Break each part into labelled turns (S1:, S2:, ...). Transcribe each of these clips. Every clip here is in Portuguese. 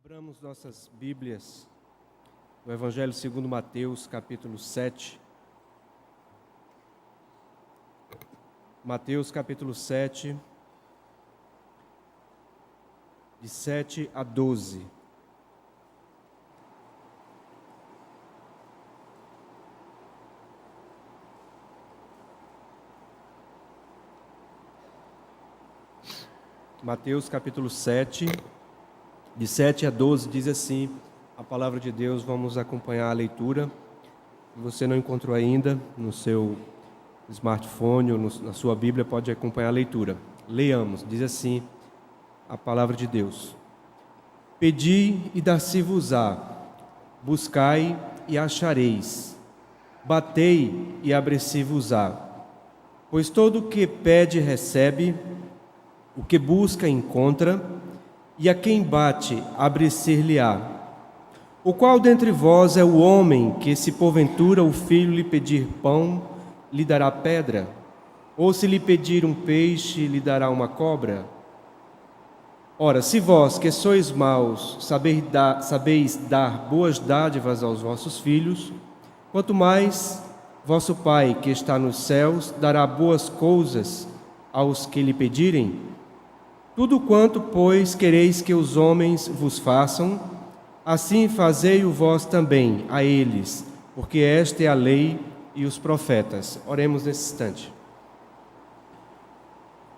S1: Abramos nossas Bíblias no Evangelho segundo Mateus, capítulo 7. Mateus, capítulo 7, de 7 a 12. Mateus, capítulo 7, de 7 a 12, diz assim, a palavra de Deus. Vamos acompanhar a leitura. Se você não encontrou ainda no seu smartphone ou na sua Bíblia, pode acompanhar a leitura. Leiamos, diz assim a palavra de Deus. Pedi e dar-se-vos-á, buscai e achareis, batei e abre-se-vos-á. Pois todo o que pede recebe, o que busca encontra, e a quem bate abre-se-lhe-á. O qual dentre vós é o homem que, se porventura o filho lhe pedir pão, lhe dará pedra? Ou se lhe pedir um peixe, lhe dará uma cobra? Ora, se vós, que sois maus, sabeis dar boas dádivas aos vossos filhos, quanto mais vosso Pai, que está nos céus, dará boas coisas aos que lhe pedirem? Tudo quanto, pois, quereis que os homens vos façam, assim fazei-o vós também a eles, porque esta é a lei e os profetas. Oremos nesse instante.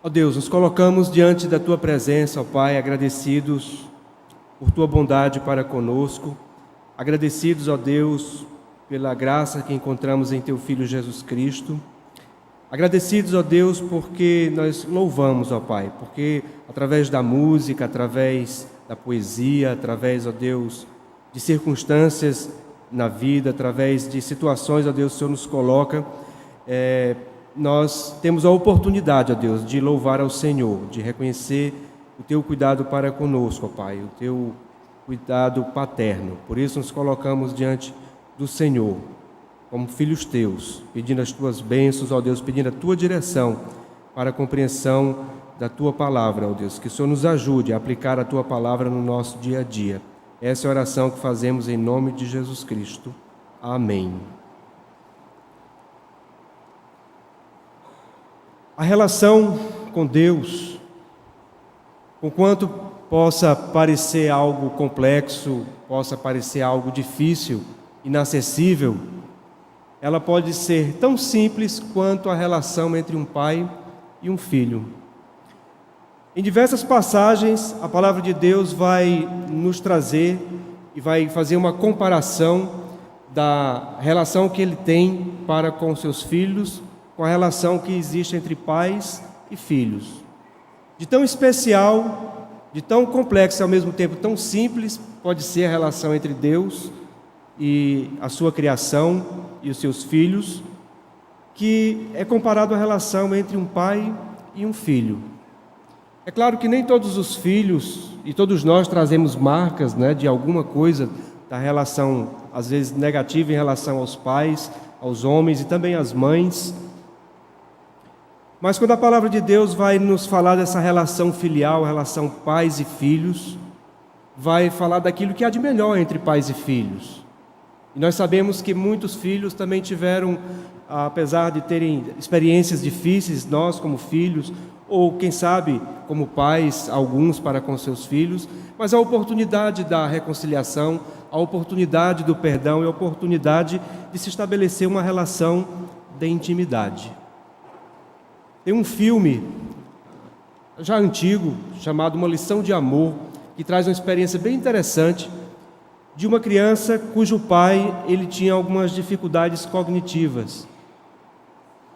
S1: Ó Deus, nos colocamos diante da Tua presença, ó Pai, agradecidos por Tua bondade para conosco, agradecidos, ó Deus, pela graça que encontramos em Teu Filho Jesus Cristo, agradecidos, ó Deus, porque nós louvamos, ó Pai, porque através da música, através da poesia, através, ó Deus, de circunstâncias na vida, através de situações, ó Deus, o Senhor nos coloca, nós temos a oportunidade, ó Deus, de louvar ao Senhor, de reconhecer o Teu cuidado para conosco, ó Pai, o Teu cuidado paterno. Por isso nos colocamos diante do Senhor, como filhos Teus, pedindo as Tuas bênçãos, ó Deus, pedindo a Tua direção para a compreensão da Tua palavra, ó Deus, que o Senhor nos ajude a aplicar a Tua palavra no nosso dia a dia. Essa é a oração que fazemos em nome de Jesus Cristo. Amém. A relação com Deus, conquanto possa parecer algo complexo, possa parecer algo difícil, inacessível, ela pode ser tão simples quanto a relação entre um pai e um filho. Em diversas passagens, a palavra de Deus vai nos trazer e vai fazer uma comparação da relação que Ele tem para com seus filhos, com a relação que existe entre pais e filhos. De tão especial, de tão complexa e ao mesmo tempo tão simples, pode ser a relação entre Deus e a sua criação e os seus filhos, que é comparado à relação entre um pai e um filho. É claro que nem todos os filhos e todos nós trazemos marcas, de alguma coisa da relação, às vezes negativa, em relação aos pais, aos homens e também às mães. Mas quando a palavra de Deus vai nos falar dessa relação filial, relação pais e filhos, vai falar daquilo que há de melhor entre pais e filhos. E nós sabemos que muitos filhos também tiveram, apesar de terem experiências difíceis, nós como filhos, ou quem sabe como pais, alguns para com seus filhos, mas a oportunidade da reconciliação, a oportunidade do perdão e a oportunidade de se estabelecer uma relação de intimidade. Tem um filme já antigo, chamado Uma Lição de Amor, que traz uma experiência bem interessante, de uma criança cujo pai ele tinha algumas dificuldades cognitivas.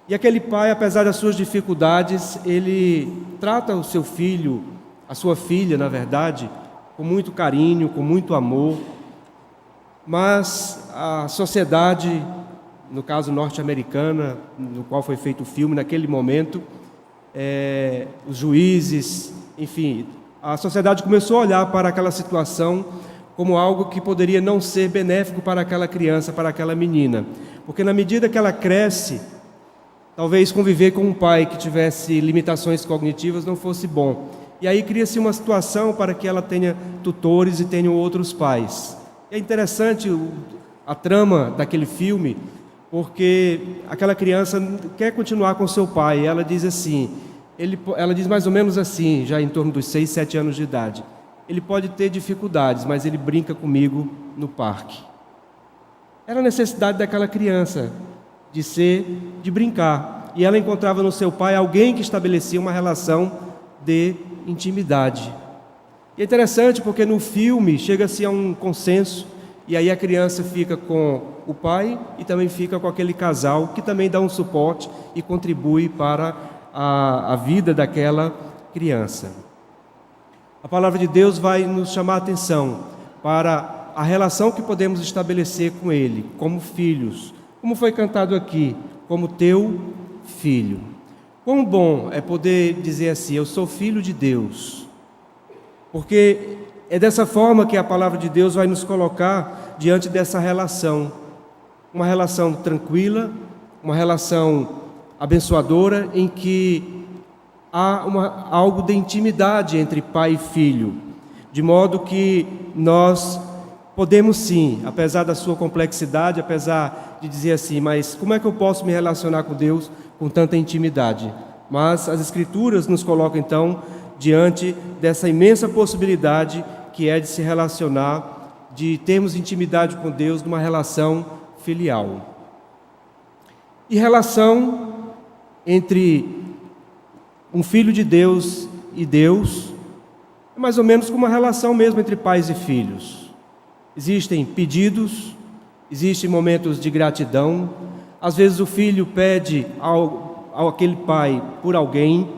S1: E aquele pai, apesar das suas dificuldades, ele trata o seu filho, a sua filha, na verdade, com muito carinho, com muito amor. Mas a sociedade, no caso norte-americana, no qual foi feito o filme, naquele momento, os juízes, enfim, a sociedade começou a olhar para aquela situação como algo que poderia não ser benéfico para aquela criança, para aquela menina. Porque na medida que ela cresce, talvez conviver com um pai que tivesse limitações cognitivas não fosse bom. e aí cria-se uma situação para que ela tenha tutores e tenha outros pais. É interessante a trama daquele filme, porque aquela criança quer continuar com seu pai, e ela diz assim, ela diz mais ou menos assim, já em torno dos 6, 7 anos de idade: ele pode ter dificuldades, mas ele brinca comigo no parque. Era a necessidade daquela criança de brincar, e ela encontrava no seu pai alguém que estabelecia uma relação de intimidade. E é interessante porque no filme chega-se a um consenso, e aí a criança fica com o pai e também fica com aquele casal que também dá um suporte e contribui para a vida daquela criança. A palavra de Deus vai nos chamar a atenção para a relação que podemos estabelecer com Ele, como filhos, como foi cantado aqui, como teu filho. Quão bom é poder dizer assim: eu sou filho de Deus, porque é dessa forma que a palavra de Deus vai nos colocar diante dessa relação, uma relação tranquila, uma relação abençoadora, em que há algo de intimidade entre pai e filho, de modo que nós podemos sim, apesar da sua complexidade, apesar de dizer assim, mas como é que eu posso me relacionar com Deus com tanta intimidade? Mas as Escrituras nos colocam então diante dessa imensa possibilidade que é de se relacionar, de termos intimidade com Deus numa relação filial. E relação entre um filho de Deus e Deus é mais ou menos como uma relação mesmo entre pais e filhos. Existem pedidos, existem momentos de gratidão. Às vezes o filho pede ao aquele pai por alguém,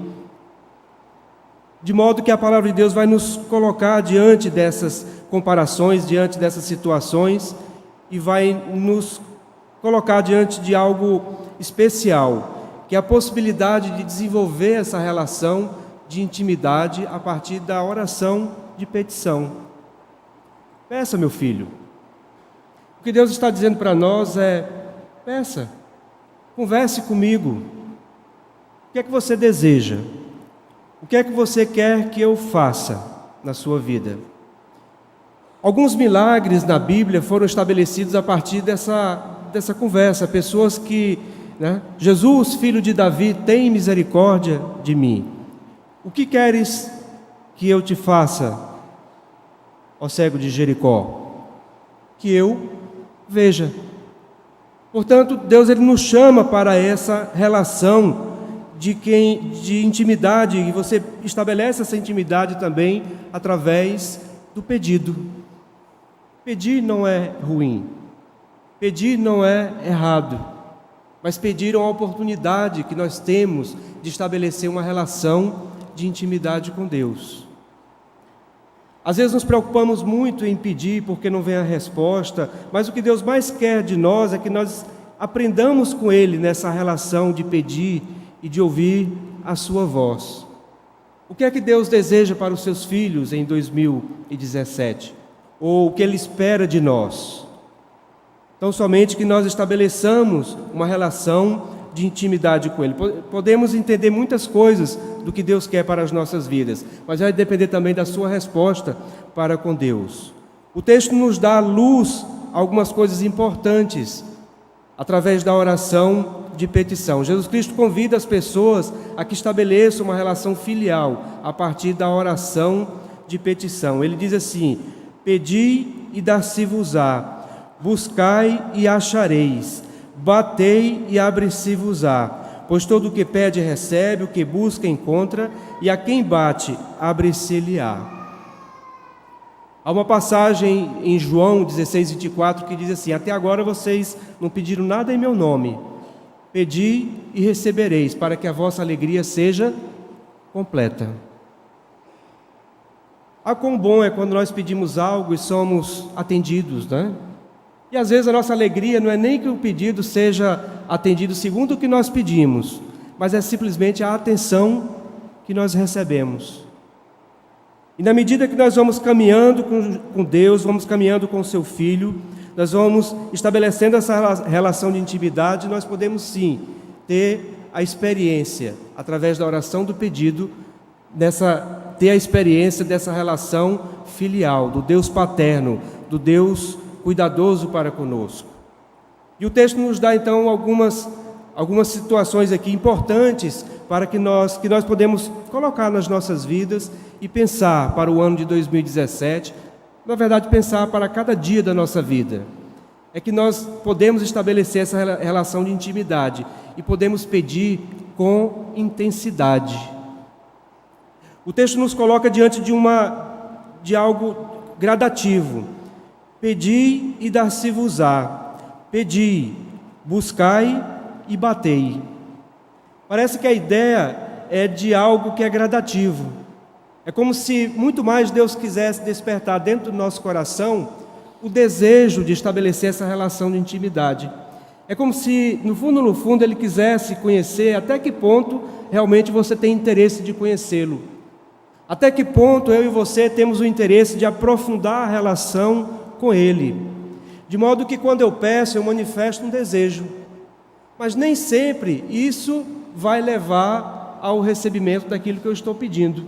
S1: de modo que a palavra de Deus vai nos colocar diante dessas comparações, diante dessas situações, e vai nos colocar diante de algo especial, que é a possibilidade de desenvolver essa relação de intimidade a partir da oração de petição. Peça, meu filho. O que Deus está dizendo para nós é: peça, converse comigo. O que é que você deseja? O que é que você quer que eu faça na sua vida? Alguns milagres na Bíblia foram estabelecidos a partir dessa conversa. Pessoas que, Jesus, filho de Davi, tem misericórdia de mim. O que queres que eu te faça, ó cego de Jericó? Que eu veja. Portanto, Deus ele nos chama para essa relação de intimidade, e você estabelece essa intimidade também através do pedido. Pedir não é ruim, pedir não é errado, mas pedir é uma oportunidade que nós temos de estabelecer uma relação de intimidade com Deus. Às vezes nos preocupamos muito em pedir porque não vem a resposta, mas o que Deus mais quer de nós é que nós aprendamos com Ele nessa relação de pedir e de ouvir a sua voz. O que é que Deus deseja para os seus filhos em 2017? Ou o que Ele espera de nós? Então, somente que nós estabeleçamos uma relação de intimidade com Ele. Podemos entender muitas coisas do que Deus quer para as nossas vidas, mas vai depender também da sua resposta para com Deus. O texto nos dá à luz algumas coisas importantes através da oração de petição. Jesus Cristo convida as pessoas a que estabeleçam uma relação filial a partir da oração de petição. Ele diz assim: pedi e dar-se-vos-á, buscai e achareis, batei e abre-se-vos-á, pois todo o que pede recebe, o que busca encontra, e a quem bate abre-se-lhe-á. Há uma passagem em João 16:24 que diz assim: até agora vocês não pediram nada em meu nome. Pedi e recebereis, para que a vossa alegria seja completa. Quão bom é quando nós pedimos algo e somos atendidos, E às vezes a nossa alegria não é nem que o pedido seja atendido segundo o que nós pedimos, mas é simplesmente a atenção que nós recebemos. E na medida que nós vamos caminhando com Deus, vamos caminhando com o seu Filho, nós vamos estabelecendo essa relação de intimidade, nós podemos sim ter a experiência, através da oração do pedido, ter a experiência dessa relação filial, do Deus paterno, do Deus cuidadoso para conosco. E o texto nos dá então algumas situações aqui importantes para que nós podemos colocar nas nossas vidas e pensar para o ano de 2017, na verdade pensar para cada dia da nossa vida. É que nós podemos estabelecer essa relação de intimidade e podemos pedir com intensidade. O texto nos coloca diante de algo gradativo. Pedi e dar-se-vos-á. Pedi, buscai e batei. Parece que a ideia é de algo que é gradativo. É como se muito mais Deus quisesse despertar dentro do nosso coração o desejo de estabelecer essa relação de intimidade. É como se, no fundo, Ele quisesse conhecer até que ponto realmente você tem interesse de conhecê-lo. Até que ponto eu e você temos o interesse de aprofundar a relação com Ele. De modo que quando eu peço, eu manifesto um desejo. Mas nem sempre isso vai levar ao recebimento daquilo que eu estou pedindo.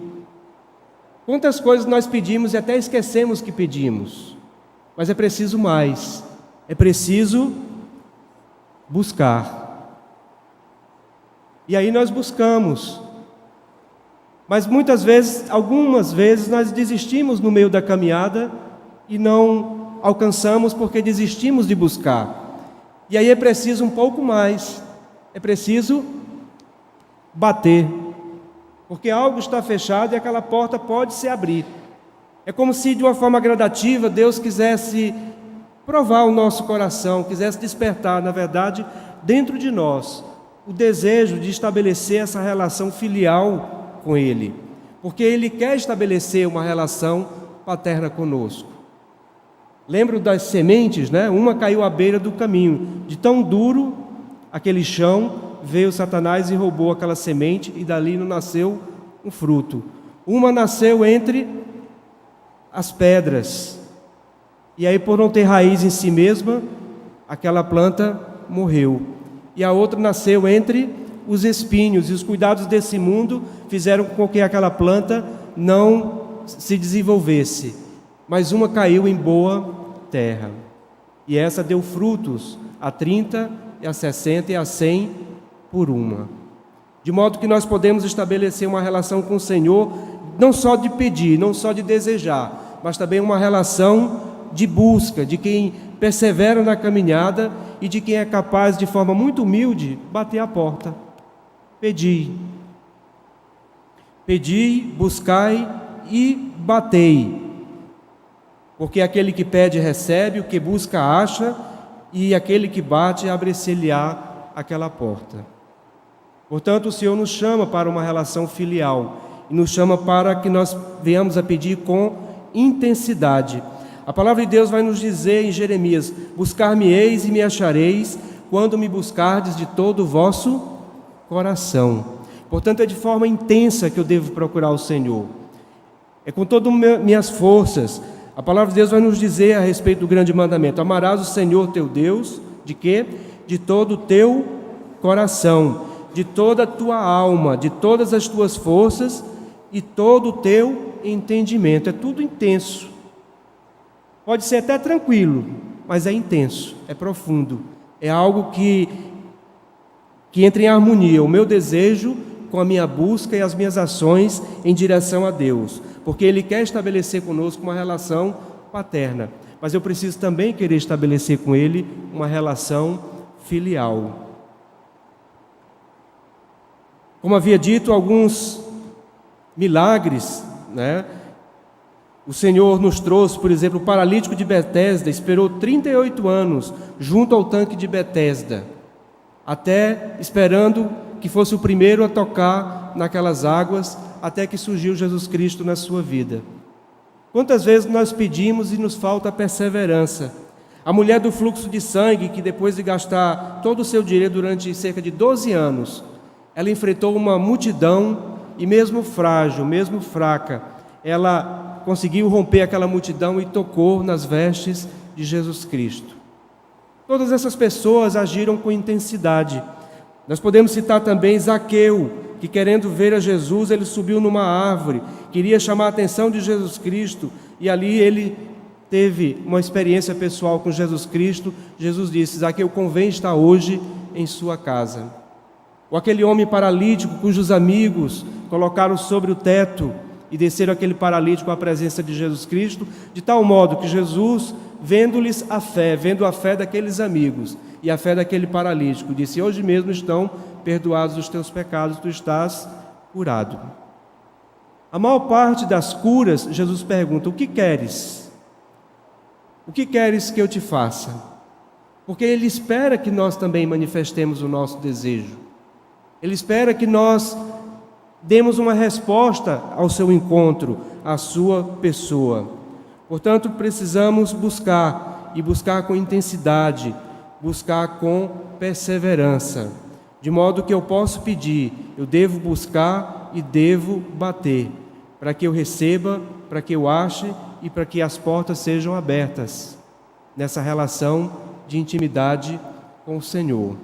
S1: Quantas coisas nós pedimos e até esquecemos que pedimos. Mas é preciso mais. É preciso buscar. E aí nós buscamos. Mas algumas vezes nós desistimos no meio da caminhada e não alcançamos porque desistimos de buscar. E aí é preciso um pouco mais. É preciso bater. Porque algo está fechado e aquela porta pode se abrir. É como se de uma forma gradativa Deus quisesse provar o nosso coração, quisesse despertar, na verdade, dentro de nós, o desejo de estabelecer essa relação filial com Ele. Porque Ele quer estabelecer uma relação paterna conosco. Lembro das sementes, né? Uma caiu à beira do caminho. De tão duro aquele chão, veio Satanás e roubou aquela semente e dali não nasceu um fruto. Uma nasceu entre as pedras. E aí, por não ter raiz em si mesma, aquela planta morreu. E a outra nasceu entre os espinhos. E os cuidados desse mundo fizeram com que aquela planta não se desenvolvesse. Mas uma caiu em boa terra. E essa deu frutos a 30, a 60 e a 100 por uma. De modo que nós podemos estabelecer uma relação com o Senhor, não só de pedir, não só de desejar, mas também uma relação de busca, de quem persevera na caminhada e de quem é capaz, de forma muito humilde, bater a porta. Pedi, buscai e batei. Porque aquele que pede recebe, o que busca acha, e aquele que bate abre-se-lhe-á aquela porta. Portanto, o Senhor nos chama para uma relação filial e nos chama para que nós venhamos a pedir com intensidade. A palavra de Deus vai nos dizer em Jeremias: buscar-me-eis e me achareis, quando me buscardes de todo o vosso coração. Portanto, é de forma intensa que eu devo procurar o Senhor. É com todas minhas forças. A palavra de Deus vai nos dizer a respeito do grande mandamento: amarás o Senhor teu Deus, de quê? De todo o teu coração, de toda a tua alma, de todas as tuas forças e todo o teu entendimento. É tudo intenso. Pode ser até tranquilo, mas é intenso, é profundo. É algo que entra em harmonia, o meu desejo com a minha busca e as minhas ações em direção a Deus. Porque Ele quer estabelecer conosco uma relação paterna. Mas eu preciso também querer estabelecer com Ele uma relação filial. Como havia dito, alguns milagres, né? O Senhor nos trouxe, por exemplo, o paralítico de Betesda esperou 38 anos junto ao tanque de Betesda, até esperando que fosse o primeiro a tocar naquelas águas, até que surgiu Jesus Cristo na sua vida. Quantas vezes nós pedimos e nos falta perseverança? A mulher do fluxo de sangue, que depois de gastar todo o seu dinheiro durante cerca de 12 anos, ela enfrentou uma multidão e mesmo frágil, mesmo fraca, ela conseguiu romper aquela multidão e tocou nas vestes de Jesus Cristo. Todas essas pessoas agiram com intensidade. Nós podemos citar também Zaqueu, que, querendo ver a Jesus, ele subiu numa árvore, queria chamar a atenção de Jesus Cristo, e ali ele teve uma experiência pessoal com Jesus Cristo. Jesus disse: Zaqueu, convém estar hoje em sua casa. Ou aquele homem paralítico cujos amigos colocaram sobre o teto e desceram aquele paralítico à presença de Jesus Cristo, de tal modo que Jesus, vendo-lhes a fé, vendo a fé daqueles amigos e a fé daquele paralítico, disse: hoje mesmo estão perdoados os teus pecados, tu estás curado. A maior parte das curas, Jesus pergunta: o que queres? O que queres que eu te faça? Porque Ele espera que nós também manifestemos o nosso desejo. Ele espera que nós demos uma resposta ao seu encontro, à sua pessoa. Portanto, precisamos buscar, e buscar com intensidade, buscar com perseverança, de modo que eu posso pedir, eu devo buscar e devo bater, para que eu receba, para que eu ache e para que as portas sejam abertas nessa relação de intimidade com o Senhor.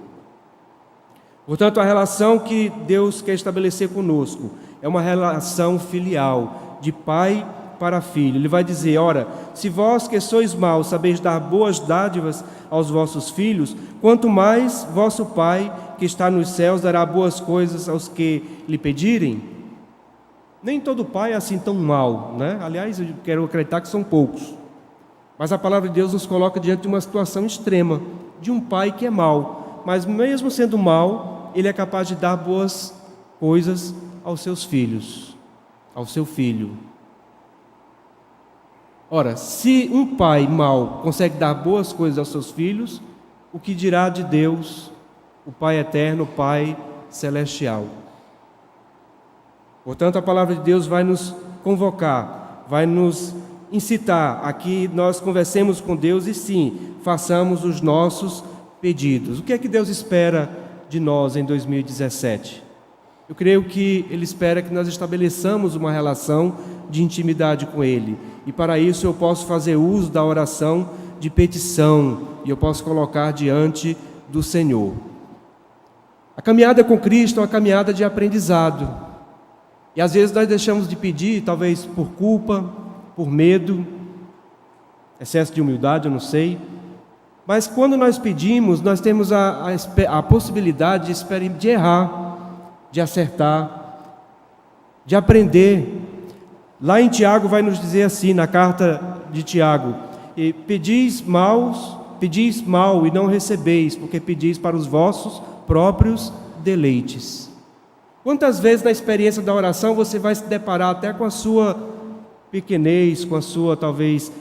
S1: Portanto, a relação que Deus quer estabelecer conosco é uma relação filial, de pai para filho. Ele vai dizer: ora, se vós que sois maus sabeis dar boas dádivas aos vossos filhos, quanto mais vosso Pai que está nos céus dará boas coisas aos que lhe pedirem. Nem todo pai é assim tão mau, né? Aliás, eu quero acreditar que são poucos. Mas a palavra de Deus nos coloca diante de uma situação extrema, de um pai que é mau, mas mesmo sendo mau, ele é capaz de dar boas coisas aos seus filhos, ao seu filho. Ora, se um pai mau consegue dar boas coisas aos seus filhos, o que dirá de Deus, o Pai eterno, o Pai celestial? Portanto, a palavra de Deus vai nos convocar, vai nos incitar a que nós conversemos com Deus e sim, façamos os nossos pedidos. O que é que Deus espera de nós em 2017? Eu creio que Ele espera que nós estabeleçamos uma relação de intimidade com Ele. E para isso eu posso fazer uso da oração de petição e eu posso colocar diante do Senhor. A caminhada com Cristo é uma caminhada de aprendizado. E às vezes nós deixamos de pedir, talvez por culpa, por medo, excesso de humildade, eu não sei. Mas quando nós pedimos, nós temos a possibilidade de errar, de acertar, de aprender. Lá em Tiago vai nos dizer assim, na carta de Tiago: pedis mal e não recebeis, porque pedis para os vossos próprios deleites. Quantas vezes na experiência da oração você vai se deparar até com a sua pequenez, com a sua talvez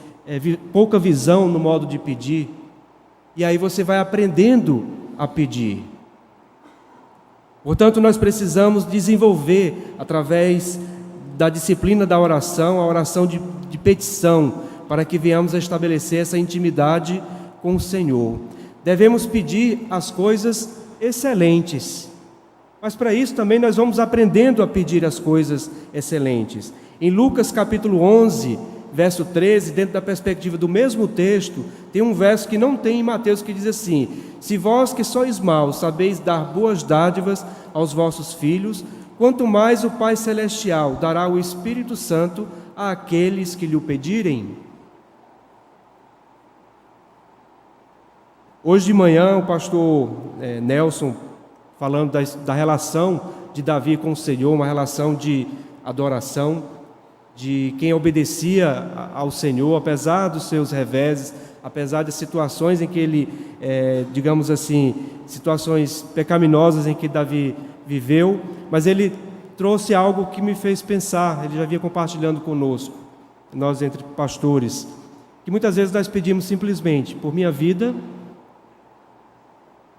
S1: pouca visão no modo de pedir, e aí você vai aprendendo a pedir. Portanto, nós precisamos desenvolver, através da disciplina da oração, a oração de petição, para que venhamos a estabelecer essa intimidade com o Senhor. Devemos pedir as coisas excelentes, mas para isso também nós vamos aprendendo a pedir as coisas excelentes. Em Lucas capítulo 11, verso 13, dentro da perspectiva do mesmo texto, tem um verso que não tem em Mateus, que diz assim: se vós que sois maus sabeis dar boas dádivas aos vossos filhos, quanto mais o Pai Celestial dará o Espírito Santo àqueles que lhe o pedirem. Hoje de manhã o pastor Nelson, falando da relação de Davi com o Senhor, uma relação de adoração, de quem obedecia ao Senhor, apesar dos seus reveses, apesar de situações em que ele, digamos assim, situações pecaminosas em que Davi viveu, mas ele trouxe algo que me fez pensar. Ele já vinha compartilhando conosco, nós entre pastores, que muitas vezes nós pedimos simplesmente por minha vida,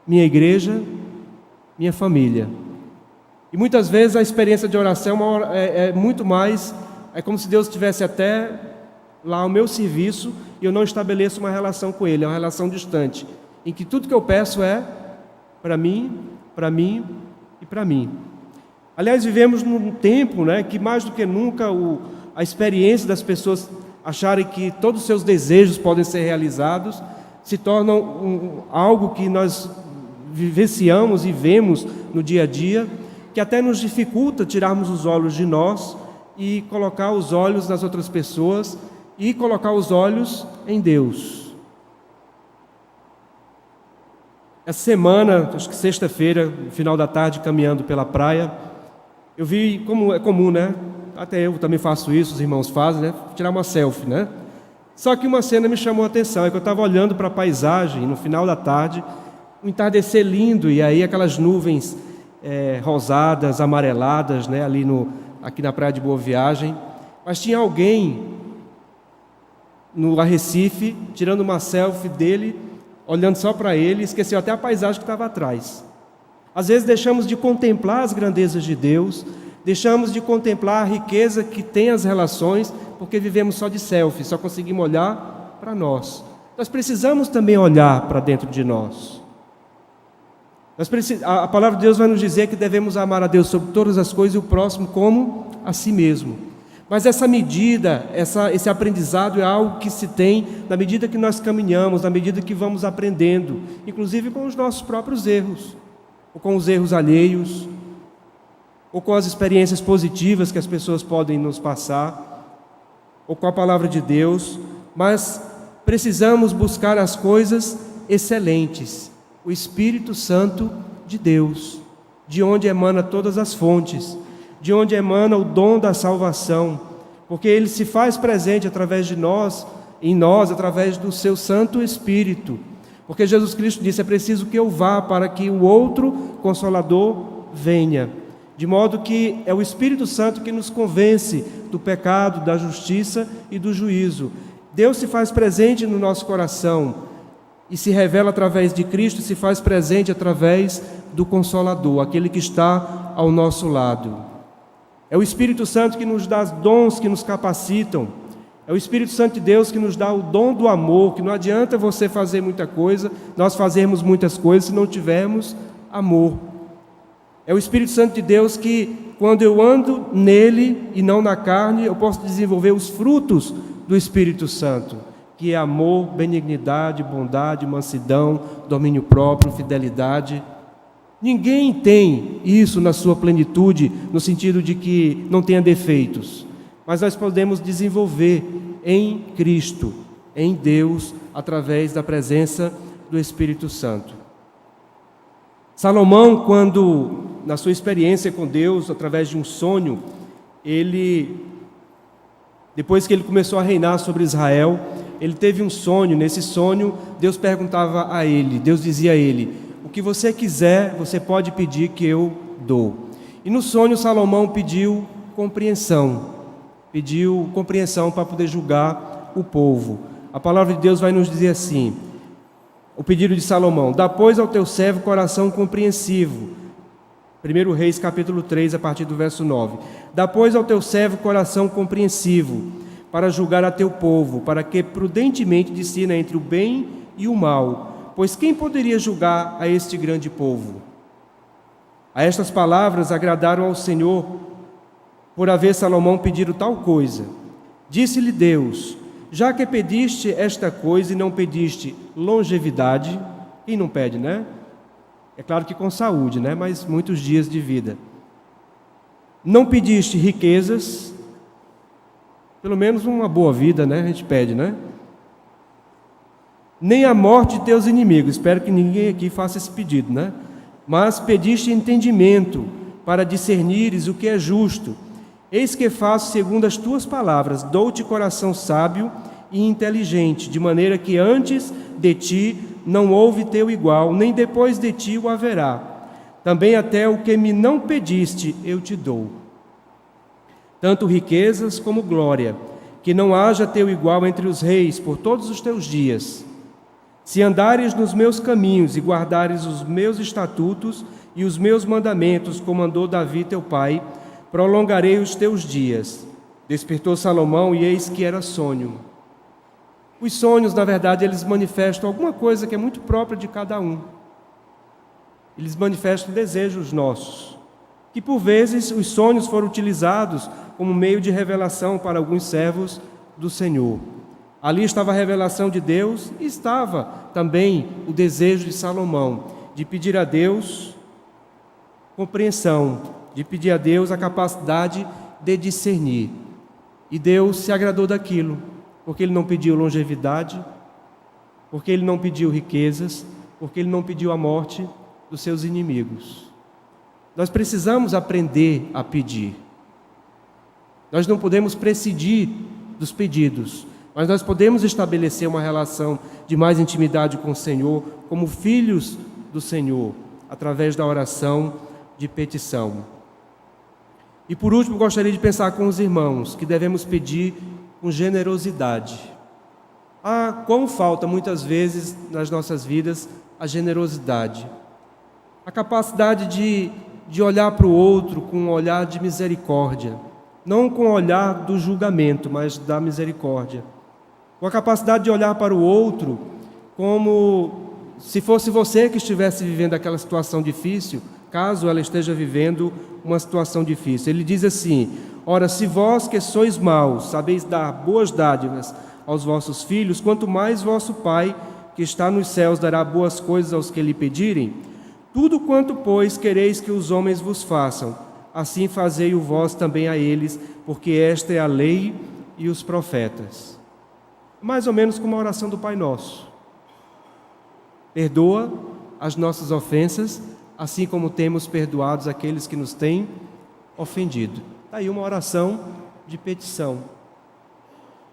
S1: minha igreja, minha família. E muitas vezes a experiência de oração é muito mais, é como se Deus estivesse até lá ao meu serviço e eu não estabeleço uma relação com Ele, é uma relação distante, em que tudo que eu peço é para mim e para mim. Aliás, vivemos num tempo, que mais do que nunca a experiência das pessoas acharem que todos os seus desejos podem ser realizados se tornam algo que nós vivenciamos e vemos no dia a dia, que até nos dificulta tirarmos os olhos de nós e colocar os olhos nas outras pessoas e colocar os olhos em Deus. Essa semana, acho que sexta-feira, no final da tarde, caminhando pela praia, eu vi, como é comum, né? Até eu também faço isso, os irmãos fazem, né? Tirar uma selfie, né? Só que uma cena me chamou a atenção, é que eu estava olhando para a paisagem, no final da tarde, um entardecer lindo, e aí aquelas nuvens rosadas, amareladas, né? Aqui na praia de Boa Viagem, mas tinha alguém no Arrecife, tirando uma selfie dele, olhando só para ele, esqueceu até a paisagem que estava atrás. Às vezes deixamos de contemplar as grandezas de Deus, deixamos de contemplar a riqueza que tem as relações, porque vivemos só de selfie, só conseguimos olhar para nós. Nós precisamos também olhar para dentro de nós. A palavra de Deus vai nos dizer que devemos amar a Deus sobre todas as coisas e o próximo como a si mesmo. Mas essa medida, esse aprendizado é algo que se tem na medida que nós caminhamos, na medida que vamos aprendendo, inclusive com os nossos próprios erros, ou com os erros alheios, ou com as experiências positivas que as pessoas podem nos passar, ou com a palavra de Deus, mas precisamos buscar as coisas excelentes, o Espírito Santo de Deus, de onde emana todas as fontes, de onde emana o dom da salvação, porque Ele se faz presente através de nós, em nós, através do Seu Santo Espírito, porque Jesus Cristo disse, é preciso que eu vá para que o outro Consolador venha, de modo que é o Espírito Santo que nos convence do pecado, da justiça e do juízo. Deus se faz presente no nosso coração e se revela através de Cristo, se faz presente através do Consolador, aquele que está ao nosso lado. É o Espírito Santo que nos dá dons que nos capacitam. É o Espírito Santo de Deus que nos dá o dom do amor, que não adianta você fazer muita coisa, nós fazermos muitas coisas se não tivermos amor. É o Espírito Santo de Deus que, quando eu ando nele e não na carne, eu posso desenvolver os frutos do Espírito Santo, que é amor, benignidade, bondade, mansidão, domínio próprio, fidelidade. Ninguém tem isso na sua plenitude, no sentido de que não tenha defeitos, mas nós podemos desenvolver em Cristo, em Deus, através da presença do Espírito Santo. Salomão, quando, na sua experiência com Deus, através de um sonho, depois que ele começou a reinar sobre Israel, ele teve um sonho. Nesse sonho, Deus perguntava a ele, Deus dizia a ele, o que você quiser, você pode pedir que eu dou. E no sonho, Salomão pediu compreensão para poder julgar o povo. A palavra de Deus vai nos dizer assim, o pedido de Salomão, dá pois ao teu servo coração compreensivo. 1 Reis capítulo 3, a partir do verso 9. Dá pois ao teu servo coração compreensivo, para julgar a teu povo, para que prudentemente discirna entre o bem e o mal. Pois quem poderia julgar a este grande povo? A estas palavras agradaram ao Senhor, por haver Salomão pedido tal coisa. Disse-lhe Deus, já que pediste esta coisa e não pediste longevidade, quem não pede, né? É claro que com saúde, né? Mas muitos dias de vida. Não pediste riquezas, pelo menos uma boa vida, né? A gente pede, né? Nem a morte de teus inimigos, espero que ninguém aqui faça esse pedido, né? Mas pediste entendimento, para discernires o que é justo. Eis que faço segundo as tuas palavras, dou-te coração sábio e inteligente, de maneira que antes de ti não houve teu igual, nem depois de ti o haverá. Também até o que me não pediste eu te dou. Tanto riquezas como glória, que não haja teu igual entre os reis por todos os teus dias. Se andares nos meus caminhos e guardares os meus estatutos e os meus mandamentos, como mandou Davi teu pai, prolongarei os teus dias. Despertou Salomão e eis que era sonho. Os sonhos, na verdade, eles manifestam alguma coisa que é muito própria de cada um. Eles manifestam desejos nossos, que por vezes os sonhos foram utilizados como meio de revelação para alguns servos do Senhor. Ali estava a revelação de Deus e estava também o desejo de Salomão de pedir a Deus compreensão, de pedir a Deus a capacidade de discernir. E Deus se agradou daquilo, porque Ele não pediu longevidade, porque Ele não pediu riquezas, porque Ele não pediu a morte dos seus inimigos. Nós precisamos aprender a pedir. Nós não podemos prescindir dos pedidos, mas nós podemos estabelecer uma relação de mais intimidade com o Senhor, como filhos do Senhor, através da oração de petição. E por último, gostaria de pensar com os irmãos que devemos pedir com generosidade. Quão falta muitas vezes nas nossas vidas a generosidade, a capacidade de olhar para o outro com um olhar de misericórdia, não com o olhar do julgamento, mas da misericórdia, com a capacidade de olhar para o outro como se fosse você que estivesse vivendo aquela situação difícil, caso ela esteja vivendo uma situação difícil. Ele diz assim: ora, se vós que sois maus sabeis dar boas dádivas aos vossos filhos, quanto mais vosso Pai que está nos céus dará boas coisas aos que lhe pedirem. Tudo quanto, pois, quereis que os homens vos façam, assim fazei-o vós também a eles, porque esta é a lei e os profetas. Mais ou menos como a oração do Pai Nosso. Perdoa as nossas ofensas, assim como temos perdoados aqueles que nos têm ofendido. Está aí uma oração de petição.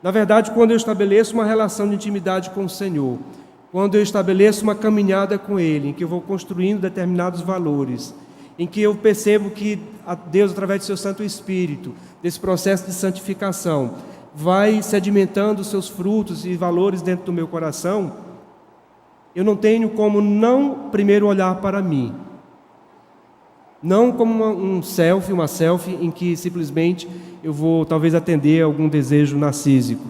S1: Na verdade, quando eu estabeleço uma relação de intimidade com o Senhor, quando eu estabeleço uma caminhada com Ele, em que eu vou construindo determinados valores, em que eu percebo que Deus, através do seu Santo Espírito, desse processo de santificação, vai sedimentando os seus frutos e valores dentro do meu coração, eu não tenho como não primeiro olhar para mim. Não como uma selfie em que simplesmente eu vou talvez atender algum desejo narcísico,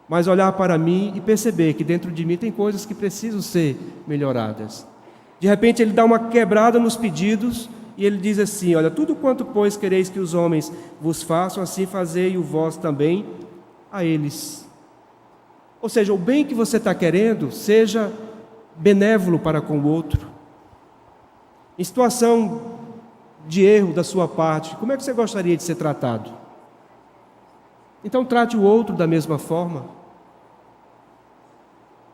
S1: mas olhar para mim e perceber que dentro de mim tem coisas que precisam ser melhoradas. De repente ele dá uma quebrada nos pedidos e ele diz assim: olha, tudo quanto, pois, quereis que os homens vos façam, assim fazei-o vós também a eles. Ou seja, o bem que você está querendo, seja benévolo para com o outro. Em situação de erro da sua parte, como é que você gostaria de ser tratado? Então trate o outro da mesma forma.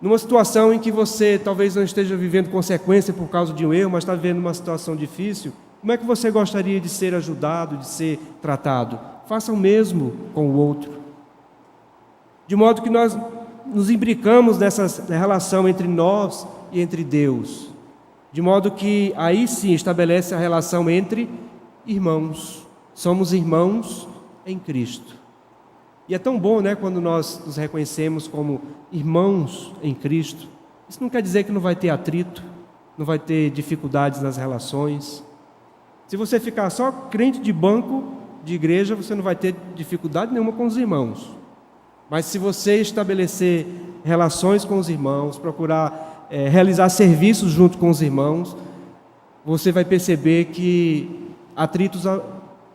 S1: Numa situação em que você talvez não esteja vivendo consequência por causa de um erro, mas está vivendo uma situação difícil, como é que você gostaria de ser ajudado, de ser tratado? Faça o mesmo com o outro. De modo que nós nos imbricamos nessa relação entre nós e entre Deus. De modo que aí sim estabelece a relação entre irmãos. Somos irmãos em Cristo. E é tão bom, quando nós nos reconhecemos como irmãos em Cristo. Isso não quer dizer que não vai ter atrito, não vai ter dificuldades nas relações. Se você ficar só crente de banco de igreja, você não vai ter dificuldade nenhuma com os irmãos. Mas se você estabelecer relações com os irmãos, procurar realizar serviços junto com os irmãos, você vai perceber que atritos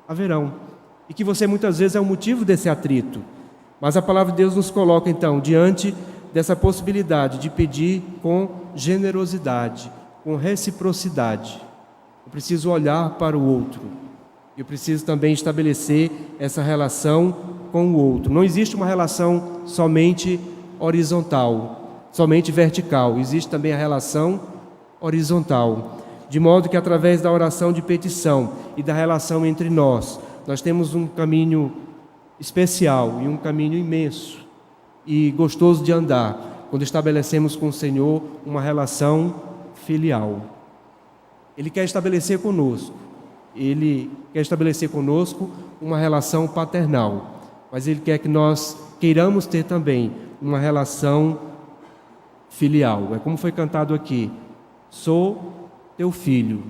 S1: haverão. E que você muitas vezes é o motivo desse atrito. Mas a palavra de Deus nos coloca então diante dessa possibilidade de pedir com generosidade, com reciprocidade. Eu preciso olhar para o outro. Eu preciso também estabelecer essa relação com o outro. Não existe uma relação somente horizontal, somente vertical. Existe também a relação horizontal. De modo que através da oração de petição e da relação entre nós temos um caminho especial e um caminho imenso e gostoso de andar, quando estabelecemos com o Senhor uma relação filial. Ele quer estabelecer conosco uma relação paternal, mas Ele quer que nós queiramos ter também uma relação filial. É como foi cantado aqui: sou teu filho.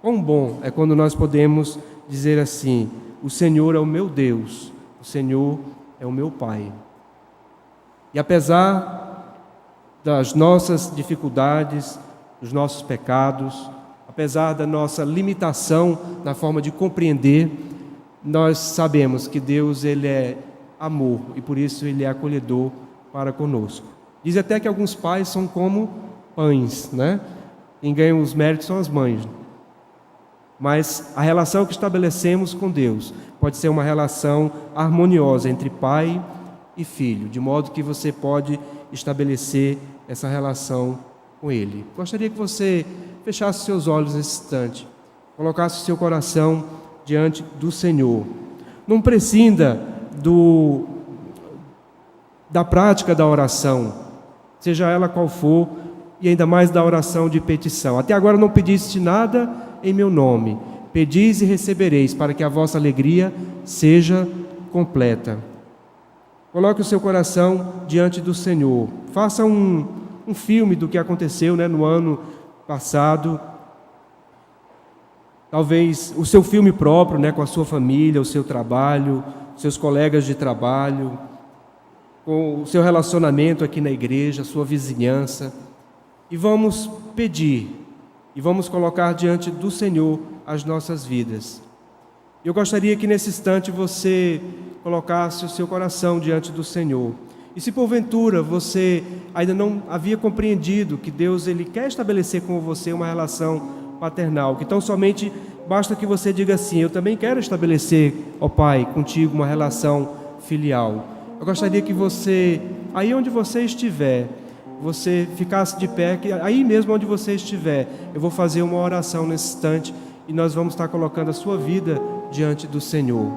S1: Quão bom é quando nós podemos dizer assim: o Senhor é o meu Deus, o Senhor é o meu Pai. E apesar das nossas dificuldades, dos nossos pecados, apesar da nossa limitação na forma de compreender, nós sabemos que Deus, Ele é amor e por isso Ele é acolhedor para conosco. Diz até que alguns pais são como pães, Quem ganha os méritos são as mães. Mas a relação que estabelecemos com Deus pode ser uma relação harmoniosa entre pai e filho, de modo que você pode estabelecer essa relação com Ele. Gostaria que você fechasse seus olhos nesse instante, colocasse o seu coração diante do Senhor. Não prescinda da prática da oração, seja ela qual for, e ainda mais da oração de petição. Até agora não pediste nada em meu nome. Pedis e recebereis, para que a vossa alegria seja completa. Coloque o seu coração diante do Senhor. Faça um filme do que aconteceu, no ano passado. Talvez o seu filme próprio, com a sua família, o seu trabalho, seus colegas de trabalho, com o seu relacionamento aqui na igreja, a sua vizinhança. E vamos pedir, e vamos colocar diante do Senhor as nossas vidas. Eu gostaria que nesse instante você colocasse o seu coração diante do Senhor. E se porventura você ainda não havia compreendido que Deus Ele quer estabelecer com você uma relação paternal, que tão somente basta que você diga assim: eu também quero estabelecer, ó Pai, contigo uma relação filial. Eu gostaria que você, aí onde você estiver, você ficasse de pé, que aí mesmo onde você estiver, eu vou fazer uma oração nesse instante e nós vamos estar colocando a sua vida diante do Senhor.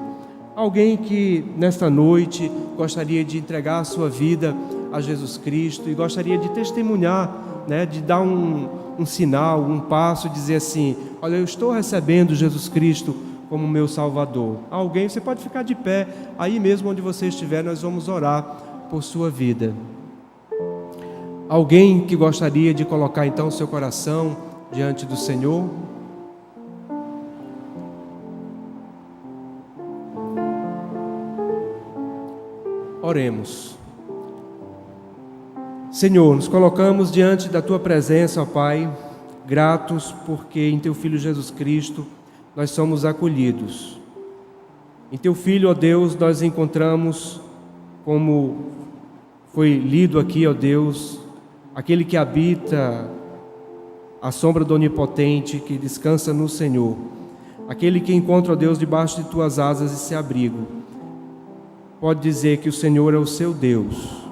S1: Alguém que nesta noite gostaria de entregar a sua vida a Jesus Cristo e gostaria de testemunhar, de dar um sinal, um passo, dizer assim: olha, eu estou recebendo Jesus Cristo como meu Salvador. Alguém, você pode ficar de pé, aí mesmo onde você estiver, nós vamos orar por sua vida. Alguém que gostaria de colocar então o seu coração diante do Senhor? Oremos. Senhor, nos colocamos diante da Tua presença, ó Pai, gratos porque em Teu Filho Jesus Cristo nós somos acolhidos. Em Teu Filho, ó Deus, nós encontramos, como foi lido aqui, ó Deus, aquele que habita a sombra do Onipotente, que descansa no Senhor, aquele que encontra, ó Deus, debaixo de Tuas asas esse abrigo, pode dizer que o Senhor é o seu Deus.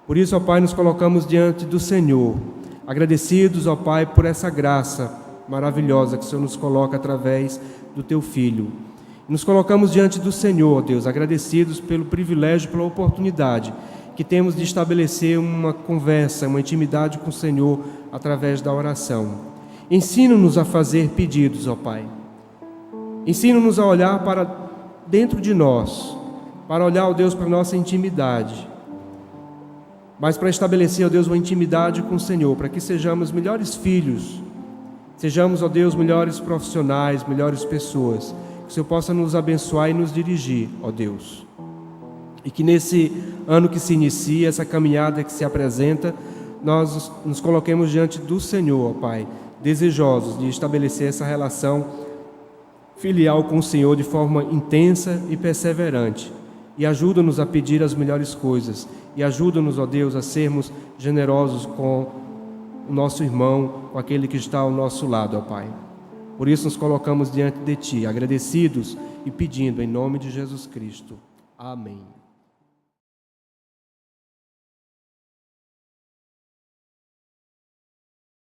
S1: Por isso, ó Pai, nos colocamos diante do Senhor, agradecidos, ó Pai, por essa graça maravilhosa que o Senhor nos coloca através do Teu Filho. Nos colocamos diante do Senhor, ó Deus, agradecidos pelo privilégio, pela oportunidade que temos de estabelecer uma conversa, uma intimidade com o Senhor através da oração. Ensina-nos a fazer pedidos, ó Pai. Ensina-nos a olhar para dentro de nós, para olhar, ó Deus, para a nossa intimidade, mas para estabelecer, ó Deus, uma intimidade com o Senhor, para que sejamos melhores filhos, sejamos, ó Deus, melhores profissionais, melhores pessoas, que o Senhor possa nos abençoar e nos dirigir, ó Deus. E que nesse ano que se inicia, essa caminhada que se apresenta, nós nos coloquemos diante do Senhor, ó Pai, desejosos de estabelecer essa relação filial com o Senhor de forma intensa e perseverante. E ajuda-nos a pedir as melhores coisas. E ajuda-nos, ó Deus, a sermos generosos com o nosso irmão, com aquele que está ao nosso lado, ó Pai. Por isso nos colocamos diante de Ti, agradecidos e pedindo em nome de Jesus Cristo. Amém.